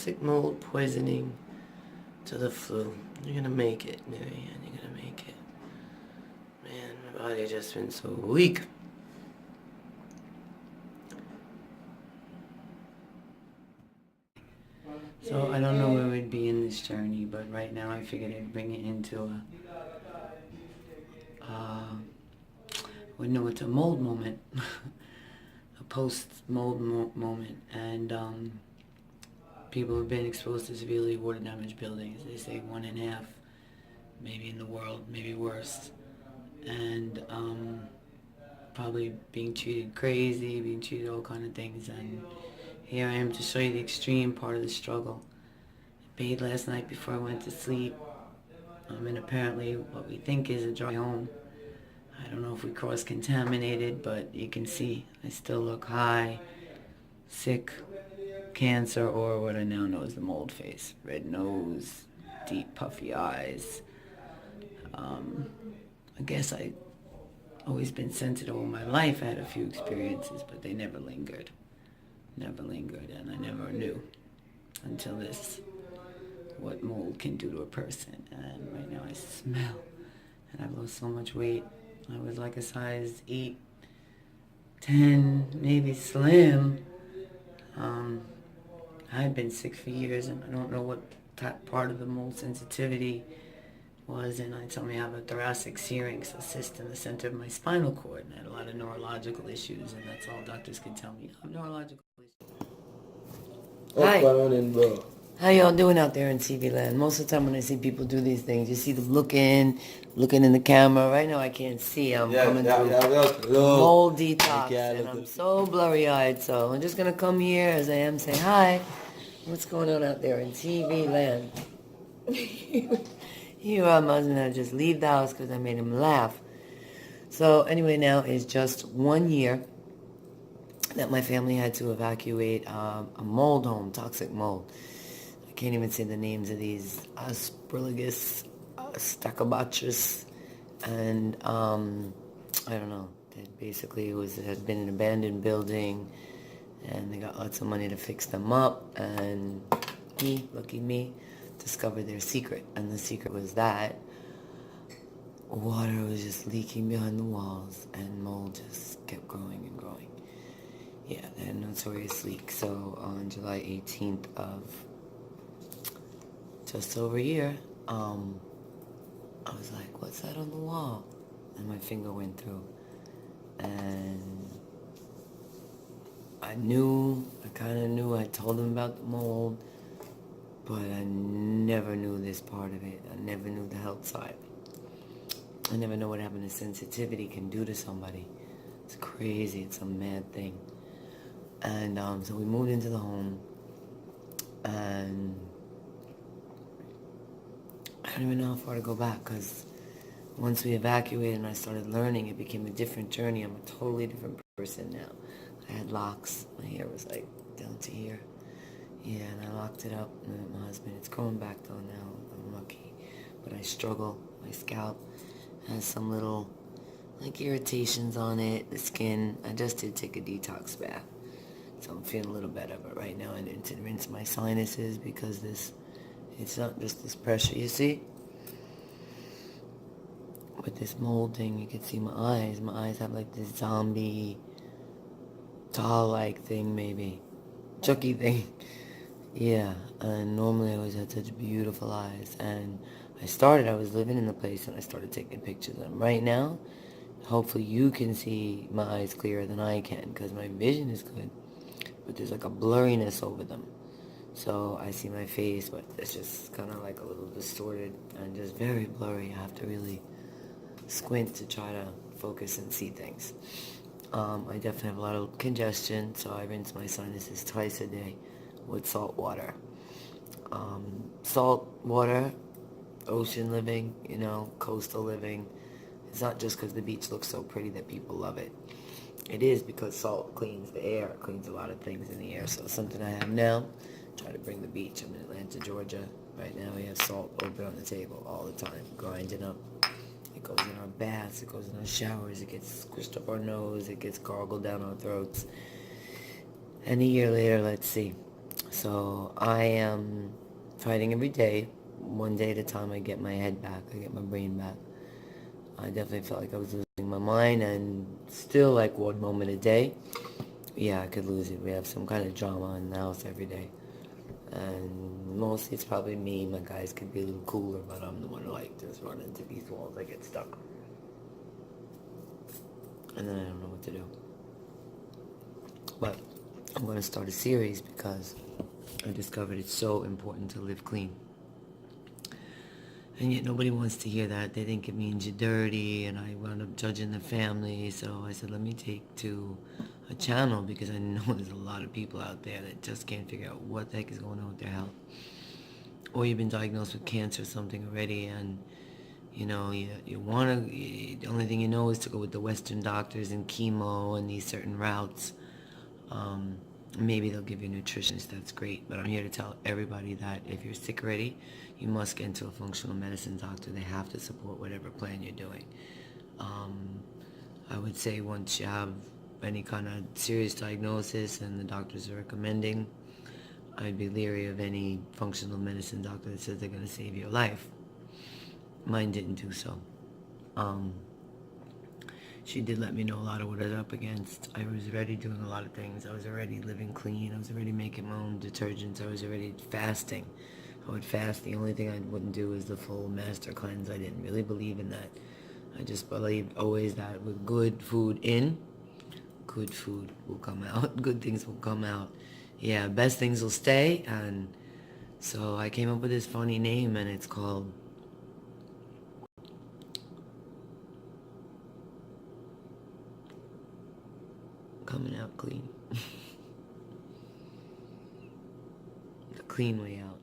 toxic mold poisoning to the flu. You're gonna make it, Marianne. You're gonna make it. Man, my body just been so weak. So I don't know where we'd be in this journey, but right now I figured I'd bring it into it's a mold moment, a post-mold moment, and people have been exposed to severely water damaged buildings. They say 1.5, maybe in the world, maybe worse, and probably being treated crazy, being treated all kind of things, and here I am to show you the extreme part of the struggle. I bathed last night before I went to sleep. And apparently what we think is a dry home. I don't know if we cross-contaminated, but you can see I still look high, sick, cancer, or what I now know as the mold face. Red nose, deep puffy eyes. I guess I always been sensitive all my life. I had a few experiences, but they never lingered. Never lingered, and I never knew until this, what mold can do to a person. And right now I smell, and I've lost so much weight. I was like a size 8, 10, maybe slim. I had been sick for years, and I don't know what that part of the mold sensitivity was, and I told me I have a thoracic syrinx, a cyst in the center of my spinal cord, and I had a lot of neurological issues, and that's all doctors can tell me. I have neurological issues. Hi. Bro? How y'all doing out there in TV land? Most of the time when I see people do these things, you see them looking in the camera. Right now I can't see. I'm coming through mold detox, and I'm so blurry-eyed, so I'm just going to come here as I am, say hi. What's going on out there in TV land? You are husband and I just leave the house because I made him laugh. So anyway, now is just 1 year that my family had to evacuate a mold home, toxic mold. I can't even say the names of these, Aspergillus, Stachybotrys, and I don't know. It basically had been an abandoned building, and they got lots of money to fix them up, and lucky me, discovered their secret. And the secret was that water was just leaking behind the walls, and mold just kept growing and growing. Yeah, they had a notorious leak. So on July 18th of just over a year, I was like, what's that on the wall? And my finger went through. And I kind of knew, I told them about the mold, but I never knew this part of it. I never knew the health side. I never know what having a sensitivity can do to somebody. It's crazy. It's a mad thing. And so we moved into the home, and I don't even know how far to go back, because once we evacuated and I started learning, it became a different journey. I'm a totally different person now. I had locks. My hair was like down to here. Yeah, and I locked it up with my husband. It's growing back though now. I'm lucky. But I struggle. My scalp has some little like irritations on it. The skin. I just did take a detox bath. So I'm feeling a little better. But right now I need to rinse my sinuses because it's not just this pressure, you see? With this mold thing, you can see my eyes. My eyes have like this zombie doll-like thing, maybe. Chucky thing. Yeah, and normally I always had such beautiful eyes. And I was living in the place, and I started taking pictures of them. Right now, hopefully you can see my eyes clearer than I can, because my vision is good. But there's like a blurriness over them. So I see my face, but it's just kind of like a little distorted and just very blurry. I have to really squint to try to focus and see things. I definitely have a lot of congestion, so I rinse my sinuses twice a day with salt water. Salt water, ocean living, coastal living. It's not just because the beach looks so pretty that people love it. It is because salt cleans the air, it cleans a lot of things in the air. So something I have now, try to bring the beach. I'm in Atlanta, Georgia. Right now we have salt open on the table all the time, grinding up. It goes in our baths, it goes in our showers, it gets squished up our nose, it gets gargled down our throats. And a year later, let's see. So I am fighting every day. One day at a time, I get my head back. I get my brain back. I definitely felt like I was losing my mind, and still like one moment a day. Yeah, I could lose it. We have some kind of drama in the house every day. And mostly it's probably me. My guys could be a little cooler, but I'm the one who like just run into these walls. I get stuck. And then I don't know what to do. But I'm going to start a series because I discovered it's so important to live clean. And yet nobody wants to hear that. They think it means you're dirty, and I wound up judging the family. So I said, let me take to a channel because I know there's a lot of people out there that just can't figure out what the heck is going on with their health. Or you've been diagnosed with cancer or something already, and you want to, the only thing you know is to go with the Western doctors and chemo and these certain routes. Maybe they'll give you a nutritionist, that's great. But I'm here to tell everybody that if you're sick already, you must get into a functional medicine doctor. They have to support whatever plan you're doing. I would say once you have any kind of serious diagnosis and the doctors are recommending, I'd be leery of any functional medicine doctor that says they're going to save your life. Mine didn't do so. She did let me know a lot of what I was up against. I was already doing a lot of things. I was already living clean. I was already making my own detergents. I was already fasting. I would fast. The only thing I wouldn't do is the full master cleanse. I didn't really believe in that. I just believed always that with good food in, good food will come out. Good things will come out. Yeah, best things will stay. And so I came up with this funny name, and it's called Coming Out Clean. The clean way out.